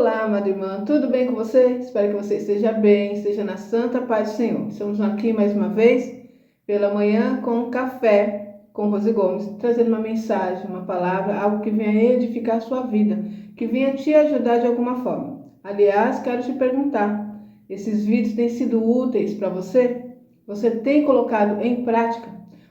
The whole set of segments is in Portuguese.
Olá, amada irmã, tudo bem com você? Espero que você esteja bem, esteja na santa paz do Senhor. Estamos aqui mais uma vez, pela manhã, com café com Rose Gomes, trazendo uma mensagem, uma palavra, algo que venha edificar a sua vida, que venha te ajudar de alguma forma. Aliás, quero te perguntar, esses vídeos têm sido úteis para você? Você tem colocado em prática?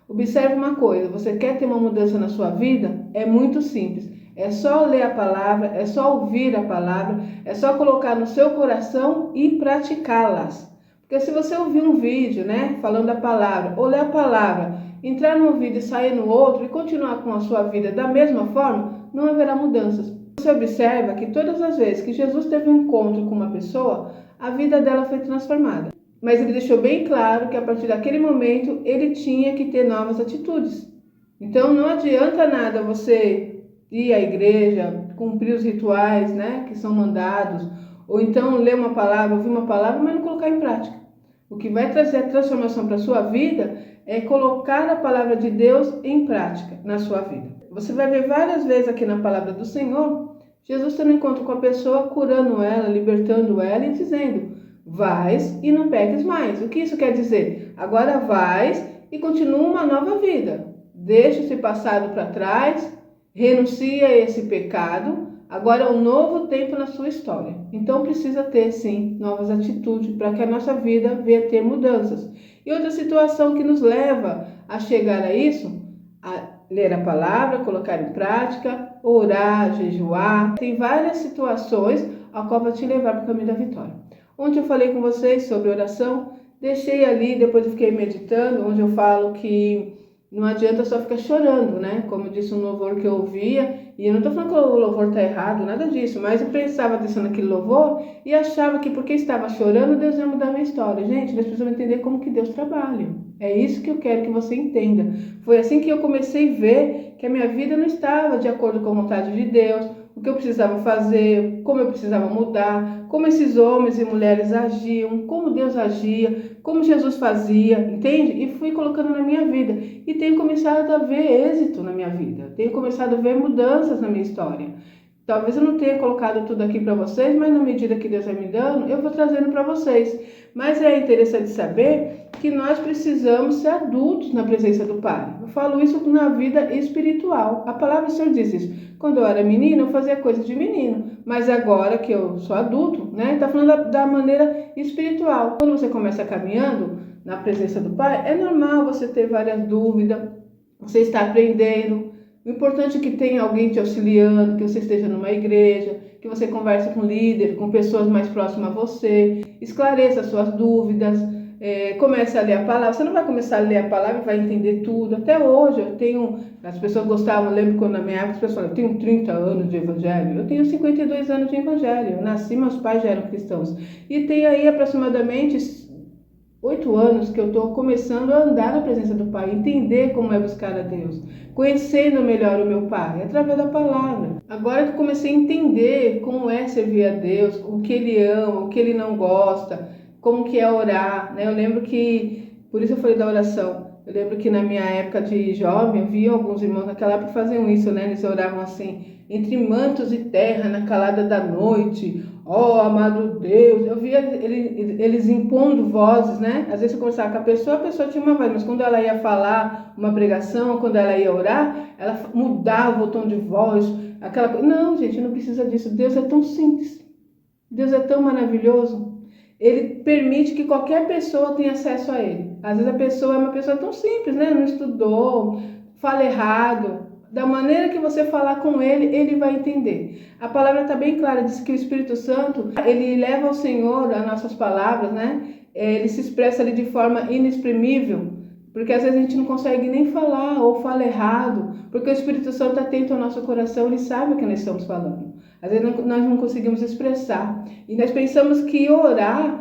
Observe uma coisa, você quer ter uma mudança na sua vida? É muito simples. É só ler a palavra, é só ouvir a palavra, é só colocar no seu coração e praticá-las. Porque se você ouvir um vídeo, falando a palavra, ou ler a palavra, entrar num vídeo e sair no outro e continuar com a sua vida da mesma forma, não haverá mudanças. Você observa que todas as vezes que Jesus teve um encontro com uma pessoa, a vida dela foi transformada. Mas ele deixou bem claro que a partir daquele momento ele tinha que ter novas atitudes. Então não adianta nada você ir à igreja, cumprir os rituais, que são mandados, ou então ler uma palavra, ouvir uma palavra, mas não colocar em prática. O que vai trazer a transformação para a sua vida é colocar a palavra de Deus em prática na sua vida. Você vai ver várias vezes aqui na palavra do Senhor, Jesus tendo um encontro com a pessoa, curando ela, libertando ela e dizendo: vais e não peques mais. O que isso quer dizer? Agora vais e continua uma nova vida. Deixa esse passado para trás, renuncia a esse pecado, agora é um novo tempo na sua história. Então precisa ter sim novas atitudes para que a nossa vida venha ter mudanças. E outra situação que nos leva a chegar a isso, a ler a palavra, colocar em prática, orar, jejuar. Tem várias situações a qual vai te levar para o caminho da vitória. Ontem eu falei com vocês sobre oração, deixei ali, depois eu fiquei meditando, onde eu falo que não adianta só ficar chorando, Como disse um louvor que eu ouvia, e eu não estou falando que o louvor está errado, nada disso, mas eu pensava disso naquele louvor e achava que porque estava chorando, Deus ia mudar a minha história. Gente, nós precisamos entender como que Deus trabalha. É isso que eu quero que você entenda. Foi assim que eu comecei a ver que a minha vida não estava de acordo com a vontade de Deus, o que eu precisava fazer, como eu precisava mudar, como esses homens e mulheres agiam, como Deus agia, como Jesus fazia, entende? E fui colocando na minha vida. E tenho começado a ver êxito na minha vida. Tenho começado a ver mudanças na minha história. Talvez eu não tenha colocado tudo aqui para vocês, mas na medida que Deus vai me dando, eu vou trazendo para vocês. Mas é interessante saber que nós precisamos ser adultos na presença do Pai. Eu falo isso na vida espiritual. A palavra do Senhor diz isso. Quando eu era menina, eu fazia coisas de menino. Mas agora que eu sou adulto, Está falando da maneira espiritual. Quando você começa caminhando na presença do Pai, é normal você ter várias dúvidas, você está aprendendo. O importante é que tenha alguém te auxiliando, que você esteja numa igreja, que você converse com líderes, com pessoas mais próximas a você, esclareça as suas dúvidas, comece a ler a palavra. Você não vai começar a ler a palavra e vai entender tudo. Até hoje eu tenho, as pessoas gostavam, eu lembro quando na minha época as pessoas falavam, eu tenho 30 anos de evangelho, eu tenho 52 anos de evangelho, eu nasci, meus pais já eram cristãos, e tem aí aproximadamente 8 anos que eu estou começando a andar na presença do Pai, entender como é buscar a Deus, conhecendo melhor o meu Pai, através da palavra. Agora que eu comecei a entender como é servir a Deus, o que Ele ama, o que Ele não gosta, como que é orar, Eu lembro que, por isso eu falei da oração, eu lembro que na minha época de jovem, eu via alguns irmãos naquela época faziam isso, Eles oravam assim, entre mantos e terra, na calada da noite. Ó, amado Deus, eu via eles impondo vozes, Às vezes eu conversava com a pessoa tinha uma voz, mas quando ela ia falar uma pregação, quando ela ia orar, ela mudava o tom de voz, aquela coisa. Não, gente, não precisa disso. Deus é tão simples, Deus é tão maravilhoso. Ele permite que qualquer pessoa tenha acesso a Ele. Às vezes a pessoa é uma pessoa tão simples, Não estudou, fala errado. Da maneira que você falar com Ele, Ele vai entender. A palavra está bem clara, diz que o Espírito Santo, Ele leva ao Senhor as nossas palavras, Ele se expressa ali de forma inexprimível, porque às vezes a gente não consegue nem falar ou fala errado, porque o Espírito Santo está atento ao nosso coração, Ele sabe o que nós estamos falando. Às vezes nós não conseguimos expressar. E nós pensamos que orar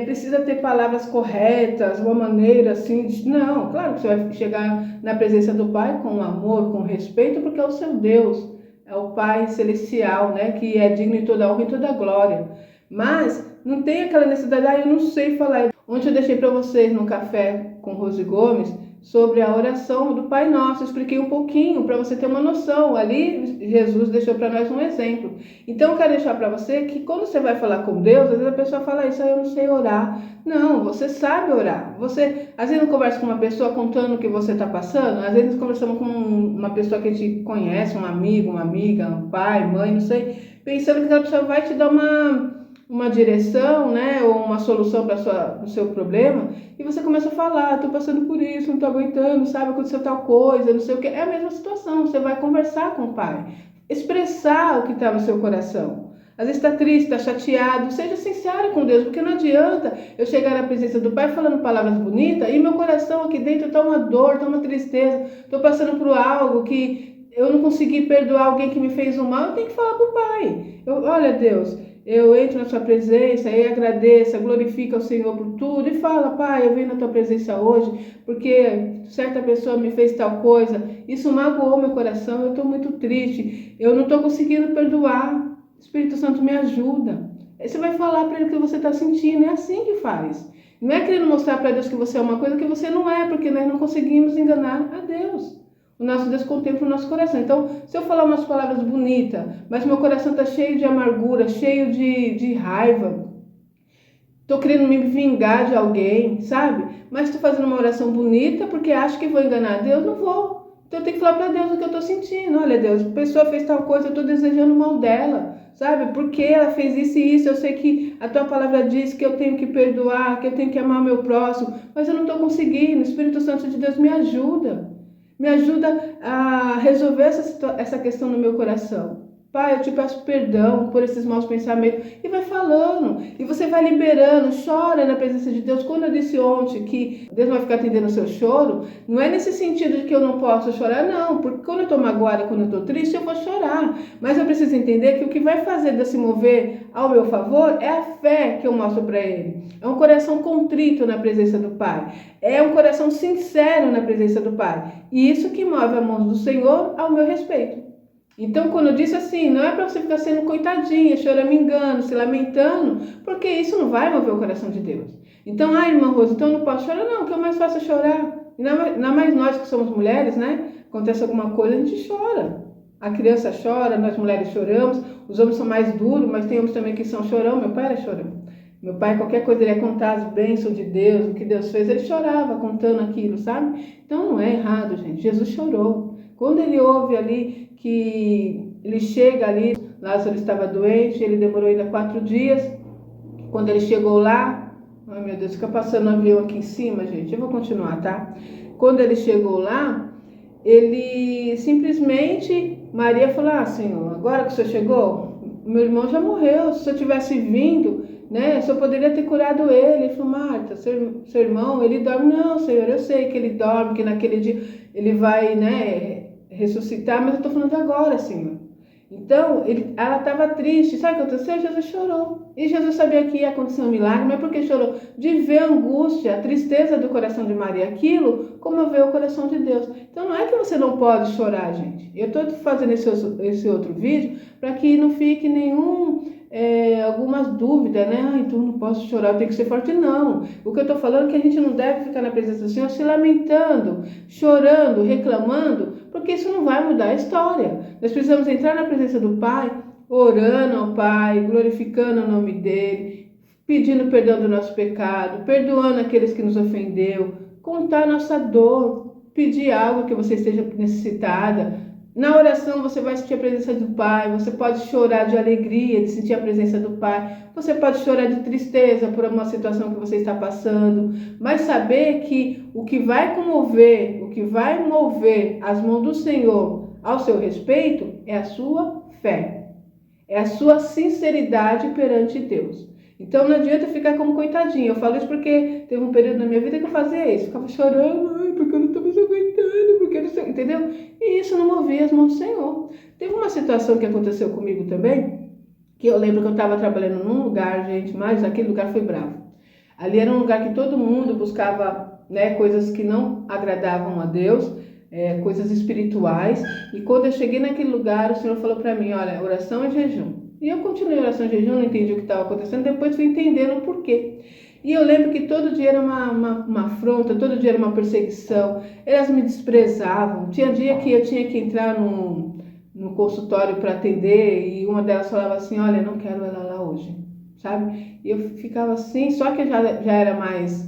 precisa ter palavras corretas, uma maneira assim. Não, claro que você vai chegar na presença do Pai com amor, com respeito, porque é o seu Deus, é o Pai celestial, que é digno de toda honra e toda glória. Mas não tem aquela necessidade, eu não sei falar. Ontem eu deixei para vocês no café com Rose Gomes sobre a oração do Pai Nosso. Eu expliquei um pouquinho para você ter uma noção. Ali Jesus deixou para nós um exemplo. Então eu quero deixar para você que quando você vai falar com Deus, às vezes a pessoa fala isso, eu não sei orar. Não, você sabe orar. Você, às vezes, não conversa com uma pessoa contando o que você está passando. Às vezes conversamos com uma pessoa que a gente conhece, um amigo, uma amiga, um pai, mãe, não sei, pensando que aquela pessoa vai te dar uma direção, né, ou uma solução para o seu problema, e você começa a falar, estou passando por isso, não estou aguentando, sabe, aconteceu tal coisa, não sei o que. É a mesma situação, você vai conversar com o Pai, expressar o que está no seu coração. Às vezes está triste, está chateado, seja sincero com Deus, porque não adianta eu chegar na presença do Pai falando palavras bonitas e meu coração aqui dentro está uma dor, está uma tristeza, estou passando por algo que eu não consegui perdoar alguém que me fez um mal. Eu tenho que falar para o Pai. Olha, Deus, eu entro na sua presença e agradeço, glorifico ao Senhor por tudo e fala, Pai, eu venho na tua presença hoje porque certa pessoa me fez tal coisa, isso magoou meu coração, eu estou muito triste, eu não estou conseguindo perdoar. Espírito Santo, me ajuda. Aí você vai falar para ele o que você está sentindo, é assim que faz. Não é querendo mostrar para Deus que você é uma coisa que você não é, porque nós não conseguimos enganar a Deus. O nosso Deus contempla o nosso coração. Então, se eu falar umas palavras bonitas, mas meu coração está cheio de amargura, cheio de raiva, estou querendo me vingar de alguém, sabe? Mas estou fazendo uma oração bonita porque acho que vou enganar a Deus, não vou. Então eu tenho que falar para Deus o que eu estou sentindo. Olha, Deus, a pessoa fez tal coisa, eu estou desejando o mal dela, sabe? Porque ela fez isso e isso. Eu sei que a tua palavra diz que eu tenho que perdoar, que eu tenho que amar o meu próximo, mas eu não estou conseguindo. O Espírito Santo de Deus me ajuda. Me ajuda a resolver essa questão no meu coração. Pai, eu te peço perdão por esses maus pensamentos. E vai falando. E você vai liberando. Chora na presença de Deus. Quando eu disse ontem que Deus vai ficar atendendo o seu choro, não é nesse sentido de que eu não posso chorar, não. Porque quando eu estou magoada, quando eu estou triste, eu vou chorar. Mas eu preciso entender que o que vai fazer Deus se mover ao meu favor é a fé que eu mostro para Ele. É um coração contrito na presença do Pai. É um coração sincero na presença do Pai. E isso que move a mão do Senhor ao meu respeito. Então, quando eu disse assim, não é para você ficar sendo coitadinha, choramingando, se lamentando, porque isso não vai mover o coração de Deus. Então, irmã Rosa, então eu não posso chorar? Não, o que eu mais faço é chorar. Ainda mais nós que somos mulheres, né? Acontece alguma coisa, a gente chora. A criança chora, nós mulheres choramos, os homens são mais duros, mas tem homens também que são chorão. Meu pai era chorão. Meu pai, qualquer coisa, ele ia contar as bênçãos de Deus, o que Deus fez, ele chorava contando aquilo, sabe? Então não é errado, gente. Jesus chorou. Quando ele ouve ali que ele chega ali, Lázaro estava doente, ele demorou ainda 4 dias. Quando ele chegou lá, ai meu Deus, fica passando um avião aqui em cima, gente. Eu vou continuar, tá? Quando ele chegou lá, ele simplesmente, Maria falou, Senhor, agora que o Senhor chegou, meu irmão já morreu, se eu tivesse vindo, né, o Senhor poderia ter curado ele. Ele falou, Marta, seu irmão, ele dorme? Não, Senhor, eu sei que ele dorme, que naquele dia ele vai, né, ressuscitar, mas eu estou falando agora, Senhor. Então, ela estava triste, sabe o que aconteceu? Jesus chorou. E Jesus sabia que ia acontecer um milagre, mas por que chorou? De ver a angústia, a tristeza do coração de Maria. Aquilo comoveu o coração de Deus. Então, não é que você não pode chorar, gente. Eu estou fazendo esse outro vídeo para que não fique algumas dúvidas, né? Então não posso chorar, eu tenho que ser forte. Não. O que eu estou falando é que a gente não deve ficar na presença do Senhor se lamentando, chorando, reclamando, porque isso não vai mudar a história. Nós precisamos entrar na presença do Pai, orando ao Pai, glorificando o nome dEle, pedindo perdão do nosso pecado, perdoando aqueles que nos ofendeu, contar a nossa dor, pedir algo que você esteja necessitada. Na oração você vai sentir a presença do Pai, você pode chorar de alegria de sentir a presença do Pai, você pode chorar de tristeza por uma situação que você está passando, mas saber que o que vai mover as mãos do Senhor ao seu respeito é a sua fé, é a sua sinceridade perante Deus. Então não adianta ficar como coitadinha. Eu falo isso porque teve um período na minha vida que eu fazia isso. Ficava chorando, porque eu não estou mais aguentando, porque eu não sei, entendeu? E isso não movia as mãos do Senhor. Teve uma situação que aconteceu comigo também, que eu lembro que eu estava trabalhando num lugar, gente, mas aquele lugar foi bravo. Ali era um lugar que todo mundo buscava, né, coisas que não agradavam a Deus, coisas espirituais. E quando eu cheguei naquele lugar, o Senhor falou para mim, olha, oração e jejum. E eu continuei a oração e jejum, não entendi o que estava acontecendo, depois fui entendendo o porquê. E eu lembro que todo dia era uma afronta, todo dia era uma perseguição. Elas me desprezavam. Tinha dia que eu tinha que entrar no consultório para atender e uma delas falava assim, olha, não quero ela lá hoje, sabe? E eu ficava assim, só que eu já era mais,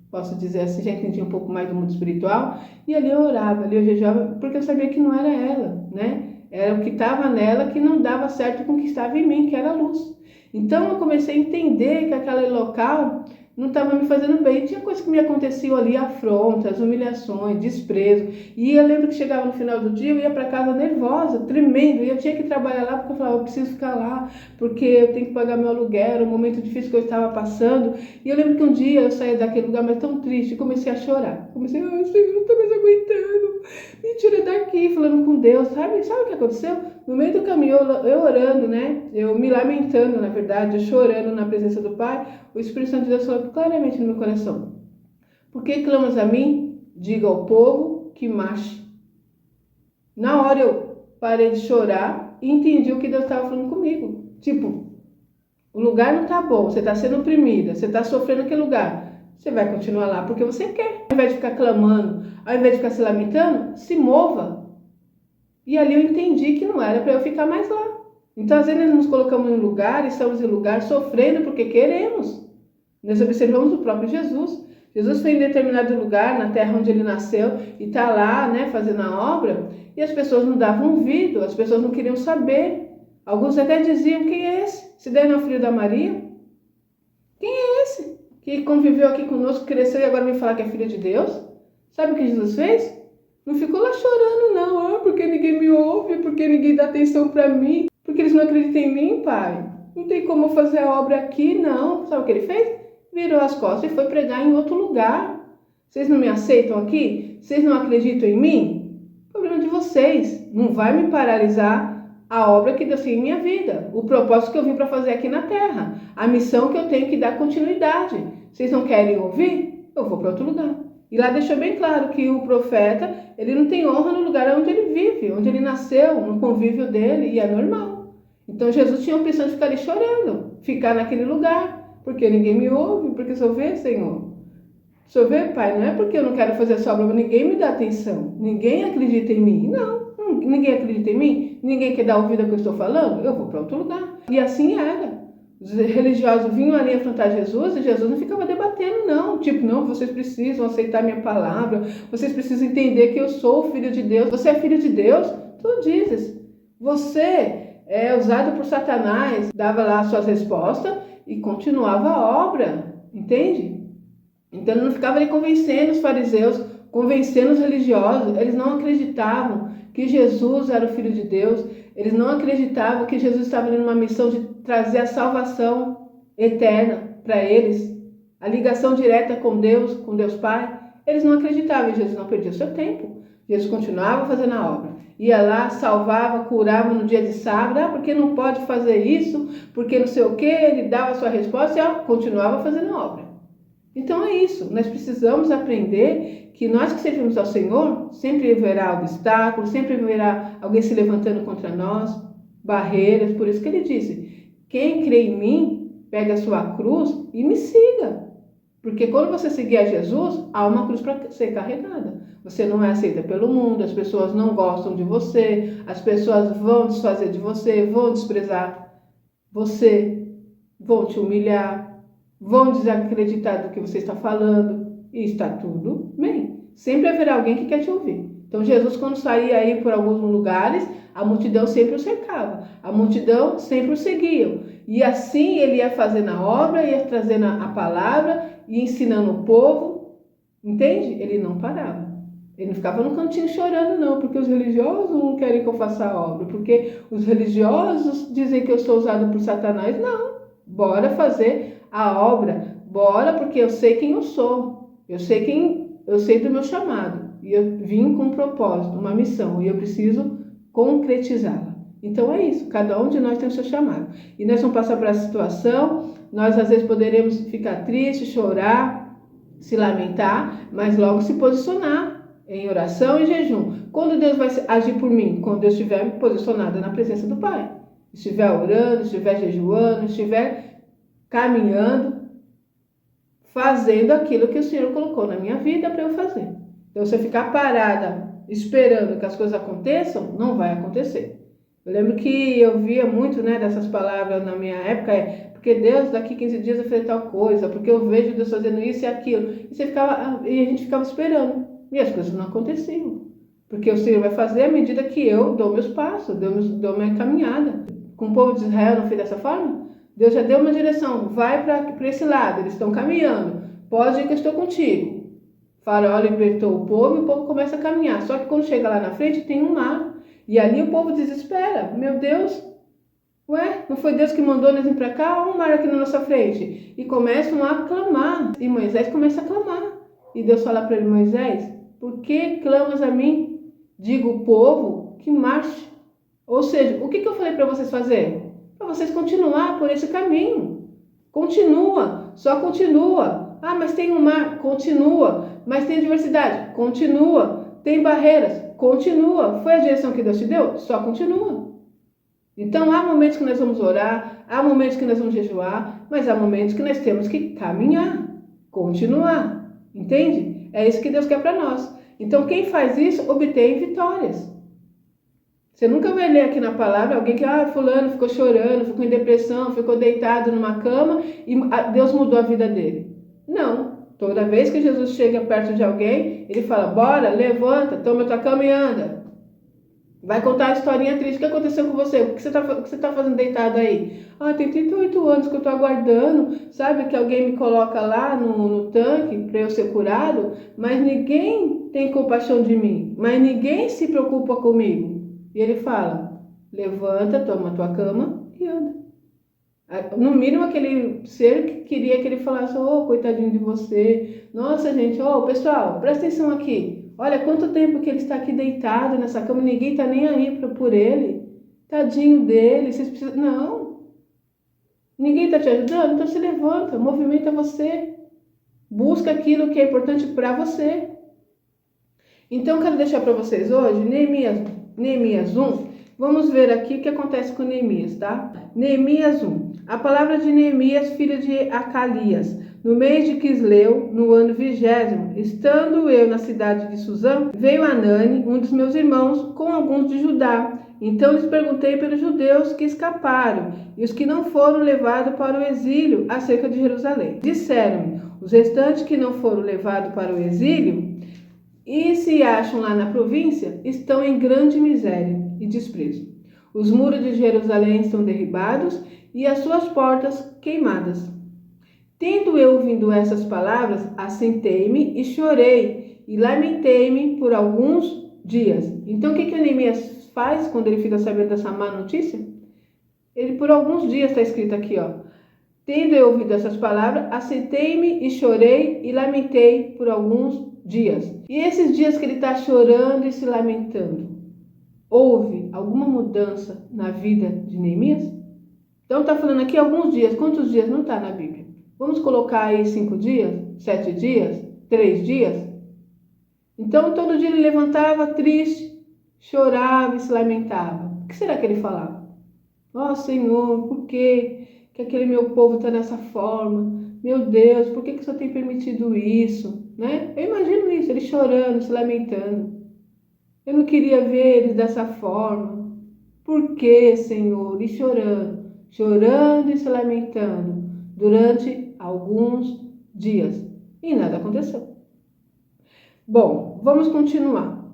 posso dizer assim, já entendia um pouco mais do mundo espiritual. E ali eu orava, ali eu jejuava, porque eu sabia que não era ela, né? Era o que estava nela que não dava certo com o que estava em mim, que era a luz. Então eu comecei a entender que aquele local não estava me fazendo bem. Tinha coisas que me aconteciam ali, afrontas, humilhações, desprezo. E eu lembro que chegava no final do dia, eu ia para casa nervosa, tremendo. E eu tinha que trabalhar lá porque eu falava, eu preciso ficar lá, porque eu tenho que pagar meu aluguel, era um momento difícil que eu estava passando. E eu lembro que um dia eu saí daquele lugar, mas tão triste, e comecei a chorar. Comecei, ai, Senhor, não estou mais aguentando. Me tira daqui, falando com Deus. Sabe o que aconteceu? No meio do caminho, eu orando, né? Eu me lamentando, na verdade, eu chorando na presença do Pai. O Espírito Santo de Deus falou claramente no meu coração. Por que clamas a mim? Diga ao povo que marche. Na hora eu parei de chorar e entendi o que Deus estava falando comigo. Tipo, o lugar não tá bom, você está sendo oprimida, você está sofrendo naquele lugar. Você vai continuar lá porque você quer. Ao invés de ficar clamando, ao invés de ficar se lamentando, se mova. E ali eu entendi que não era para eu ficar mais lá. Então, às vezes, nós nos colocamos em lugar, estamos em lugar sofrendo porque queremos. Nós observamos o próprio Jesus. Jesus foi em determinado lugar, na terra onde ele nasceu, e está lá, né, fazendo a obra, e as pessoas não davam ouvido, as pessoas não queriam saber. Alguns até diziam, quem é esse? Se der não é o filho da Maria? Quem é esse? Que conviveu aqui conosco, cresceu e agora vem falar que é filho de Deus? Sabe o que Jesus fez? Não ficou lá chorando, não, porque ninguém me ouve, porque ninguém dá atenção para mim, porque eles não acreditam em mim, Pai. Não tem como fazer a obra aqui, não. Sabe o que ele fez? Virou as costas e foi pregar em outro lugar. Vocês não me aceitam aqui? Vocês não acreditam em mim? Problema de vocês. Não vai me paralisar a obra que Deus tem em minha vida. O propósito que eu vim para fazer aqui na terra. A missão que eu tenho que dar continuidade. Vocês não querem ouvir? Eu vou para outro lugar. E lá deixou bem claro que o profeta, ele não tem honra no lugar onde ele vive, onde ele nasceu, no convívio dele, e é normal. Então Jesus tinha a opção de ficar ali chorando, ficar naquele lugar, porque ninguém me ouve, porque só vê, Senhor. Só vê, Pai, não é porque eu não quero fazer essa obra, ninguém me dá atenção, ninguém acredita em mim. Não, ninguém acredita em mim, ninguém quer dar ouvido ao que eu estou falando, eu vou para outro lugar. E assim era. Os religiosos vinham ali afrontar Jesus e Jesus não ficava debatendo, não. Tipo, não, vocês precisam aceitar minha palavra, vocês precisam entender que eu sou o filho de Deus. Você é filho de Deus? Tu dizes. Você é usado por Satanás, dava lá as suas respostas e continuava a obra, entende? Então ele não ficava ali convencendo os fariseus, convencendo os religiosos. Eles não acreditavam que Jesus era o Filho de Deus. Eles não acreditavam que Jesus estava ali numa missão de trazer a salvação eterna para eles, a ligação direta com Deus Pai. Eles não acreditavam e Jesus não perdia o seu tempo. Jesus continuava fazendo a obra. Ia lá, salvava, curava no dia de sábado. Porque não pode fazer isso, porque não sei o que. Ele dava a sua resposta e continuava fazendo a obra. Então é isso, nós precisamos aprender que nós que servimos ao Senhor, sempre haverá obstáculos, sempre haverá alguém se levantando contra nós, barreiras. Por isso que ele disse, quem crê em mim, pega a sua cruz e me siga. Porque quando você seguir a Jesus, há uma cruz para ser carregada. Você não é aceita pelo mundo, as pessoas não gostam de você, as pessoas vão desfazer de você, vão desprezar você, vão te humilhar, vão desacreditar do que você está falando, e está tudo bem. Sempre haverá alguém que quer te ouvir. Então Jesus, quando saía aí por alguns lugares, a multidão sempre o cercava, a multidão sempre o seguia. E assim ele ia fazendo a obra, ia trazendo a palavra, e ensinando o povo, entende? Ele não parava. Ele não ficava no cantinho chorando, não, porque os religiosos não querem que eu faça a obra, porque os religiosos dizem que eu sou usado por Satanás. Não, bora fazer a obra, bora, porque eu sei quem eu sou, eu sei do meu chamado, e eu vim com um propósito, uma missão, e eu preciso concretizá-la. Então é isso, cada um de nós tem o seu chamado. E nós vamos passar por essa situação, nós às vezes poderemos ficar tristes, chorar, se lamentar, mas logo se posicionar em oração e jejum. Quando Deus vai agir por mim? Quando eu estiver posicionada na presença do Pai. Estiver orando, estiver jejuando, estiver caminhando, fazendo aquilo que o Senhor colocou na minha vida para eu fazer. Então, se eu ficar parada esperando que as coisas aconteçam, não vai acontecer. Eu lembro que eu via muito, né, dessas palavras na minha época, porque Deus daqui 15 dias vai fazer tal coisa, porque eu vejo Deus fazendo isso e aquilo. E a gente ficava esperando. E as coisas não aconteciam. Porque o Senhor vai fazer à medida que eu dou meus passos, dou minha caminhada. Com o povo de Israel não fez dessa forma? Deus já deu uma direção, vai para esse lado, eles estão caminhando. Pode ir que eu estou contigo. Faraó libertou o povo e o povo começa a caminhar. Só que quando chega lá na frente tem um mar. E ali o povo desespera. Meu Deus, ué, não foi Deus que mandou nós vir para cá? Olha um mar aqui na nossa frente. E começam a clamar. E Moisés começa a clamar. E Deus fala para ele, Moisés, por que clamas a mim? Diga o povo que marche. Ou seja, o que eu falei para vocês fazer? Para vocês continuar por esse caminho. Continua, só continua. Ah, mas tem um mar, continua. Mas tem diversidade, continua. Tem barreiras, continua. Foi a direção que Deus te deu? Só continua. Então há momentos que nós vamos orar, há momentos que nós vamos jejuar, mas há momentos que nós temos que caminhar, continuar. Entende? É isso que Deus quer para nós. Então quem faz isso obtém vitórias. Você nunca vai ler aqui na palavra alguém que, fulano ficou chorando, ficou em depressão, ficou deitado numa cama e Deus mudou a vida dele. Não. Toda vez que Jesus chega perto de alguém, ele fala, bora, levanta, toma tua cama e anda. Vai contar a historinha triste. O que aconteceu com você? O que você tá fazendo deitado aí? Tem 38 anos que eu tô aguardando, sabe, que alguém me coloca lá no tanque para eu ser curado, mas ninguém tem compaixão de mim, mas ninguém se preocupa comigo. E ele fala, levanta, toma tua cama e anda. No mínimo aquele ser que queria que ele falasse, coitadinho de você. Nossa, gente, pessoal, presta atenção aqui. Olha quanto tempo que ele está aqui deitado nessa cama, ninguém está nem aí por ele. Tadinho dele, vocês precisam... Não. Ninguém está te ajudando, então se levanta, movimenta você. Busca aquilo que é importante para você. Então, eu quero deixar para vocês hoje, Neemias 1, vamos ver aqui o que acontece com Neemias, tá? Neemias 1. A palavra de Neemias, filho de Acalias, no mês de Quisleu, no ano 20º, estando eu na cidade de Suzã, veio Anani, um dos meus irmãos, com alguns de Judá. Então lhes perguntei pelos judeus que escaparam e os que não foram levados para o exílio acerca de Jerusalém. Disseram-me, os restantes que não foram levados para o exílio e se acham lá na província, estão em grande miséria e desprezo. Os muros de Jerusalém estão derribados e as suas portas queimadas. Tendo eu ouvido essas palavras, assentei-me e chorei e lamentei-me por alguns dias. Então o que Neemias faz quando ele fica sabendo dessa má notícia? Ele por alguns dias, está escrito aqui, Tendo eu ouvido essas palavras, assentei-me e chorei e lamentei por alguns dias. E esses dias que ele está chorando e se lamentando, houve alguma mudança na vida de Neemias? Então está falando aqui alguns dias. Quantos dias? Não está na Bíblia. Vamos colocar aí 5 dias, 7 dias, 3 dias? Então todo dia ele levantava triste, chorava e se lamentava. O que será que ele falava? Senhor, por que aquele meu povo está dessa forma? Meu Deus, por que o Senhor tem permitido isso? Né? Eu imagino isso, ele chorando, se lamentando. Eu não queria ver eles dessa forma. Por que, Senhor? E chorando e se lamentando durante alguns dias. E nada aconteceu. Bom, vamos continuar.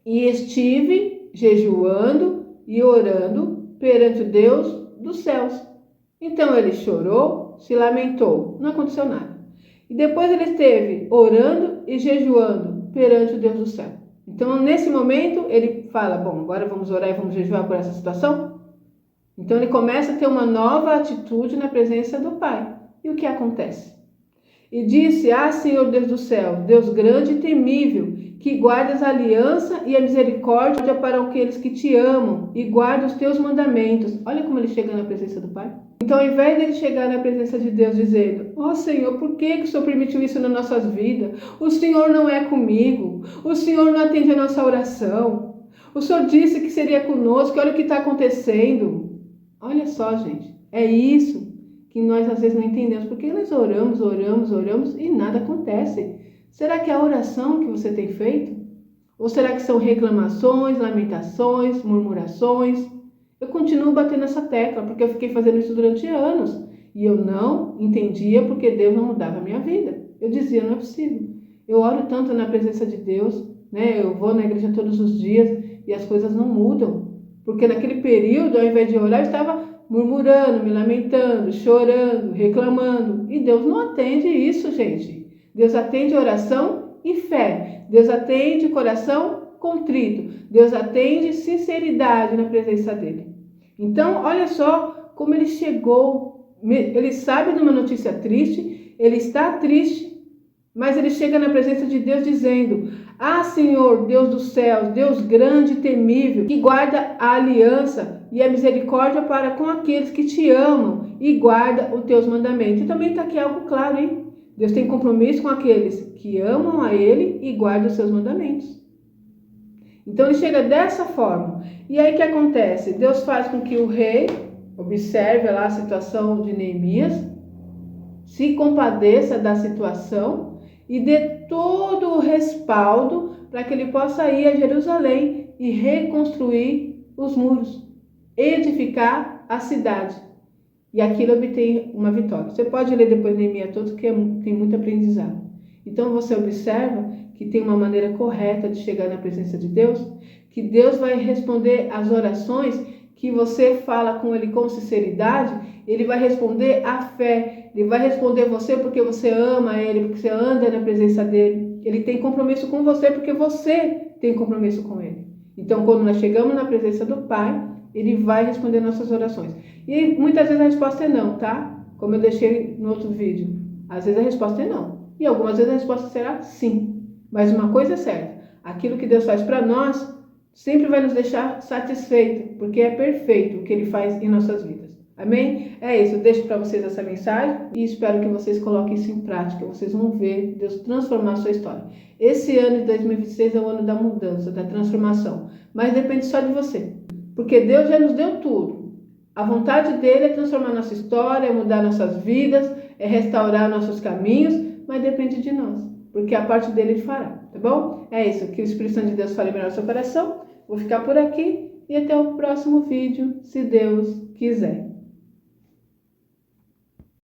E estive jejuando e orando perante o Deus dos céus. Então ele chorou, se lamentou, não aconteceu nada. E depois ele esteve orando e jejuando perante o Deus do céu. Então nesse momento ele fala, agora vamos orar e vamos jejuar por essa situação? Então ele começa a ter uma nova atitude na presença do Pai. E o que acontece? E disse, Senhor Deus do céu, Deus grande e temível, que guardas a aliança e a misericórdia para aqueles que te amam e guardam os teus mandamentos. Olha como ele chega na presença do Pai. Então, ao invés de ele chegar na presença de Deus dizendo, Senhor, por que o Senhor permitiu isso nas nossas vidas? O Senhor não é comigo. O Senhor não atende a nossa oração. O Senhor disse que seria conosco. Olha o que está acontecendo. Olha só, gente. É isso que que nós às vezes não entendemos, porque nós oramos e nada acontece. Será que é a oração que você tem feito? Ou será que são reclamações, lamentações, murmurações? Eu continuo batendo nessa tecla, porque eu fiquei fazendo isso durante anos. E eu não entendia porque Deus não mudava a minha vida. Eu dizia, não é possível. Eu oro tanto na presença de Deus, né? Eu vou na igreja todos os dias e as coisas não mudam. Porque naquele período, ao invés de orar, eu estava murmurando, me lamentando, chorando, reclamando. E Deus não atende isso, gente. Deus atende oração e fé. Deus atende coração contrito. Deus atende sinceridade na presença dele. Então, olha só como ele chegou. Ele sabe de uma notícia triste, ele está triste, mas ele chega na presença de Deus dizendo: Ah, Senhor, Deus dos céus, Deus grande e temível, que guarda a aliança e a misericórdia para com aqueles que te amam e guarda os teus mandamentos. E também está aqui algo claro, hein? Deus tem compromisso com aqueles que amam a Ele e guardam os seus mandamentos. Então ele chega dessa forma. E aí o que acontece? Deus faz com que o rei observe lá a situação de Neemias, se compadeça da situação e dê todo o respaldo para que ele possa ir a Jerusalém e reconstruir os muros, edificar a cidade. E aquilo obtém uma vitória. Você pode ler depois Neemias todo, que tem muito aprendizado. Então você observa que tem uma maneira correta de chegar na presença de Deus, que Deus vai responder às orações que você fala com Ele com sinceridade. Ele vai responder a fé, Ele vai responder você porque você ama Ele, porque você anda na presença dEle. Ele tem compromisso com você porque você tem compromisso com Ele. Então, quando nós chegamos na presença do Pai, Ele vai responder nossas orações. E muitas vezes a resposta é não, tá? Como eu deixei no outro vídeo. Às vezes a resposta é não. E algumas vezes a resposta será sim. Mas uma coisa é certa, aquilo que Deus faz para nós sempre vai nos deixar satisfeitos, porque é perfeito o que Ele faz em nossas vidas. Amém? É isso, eu deixo para vocês essa mensagem e espero que vocês coloquem isso em prática. Vocês vão ver Deus transformar a sua história. Esse ano de 2026 é o ano da mudança, da transformação. Mas depende só de você, porque Deus já nos deu tudo. A vontade dEle é transformar nossa história, é mudar nossas vidas, é restaurar nossos caminhos, mas depende de nós, porque a parte dEle Ele fará, tá bom? É isso, que o Espírito Santo de Deus fale melhor no seu coração. Vou ficar por aqui e até o próximo vídeo, se Deus quiser.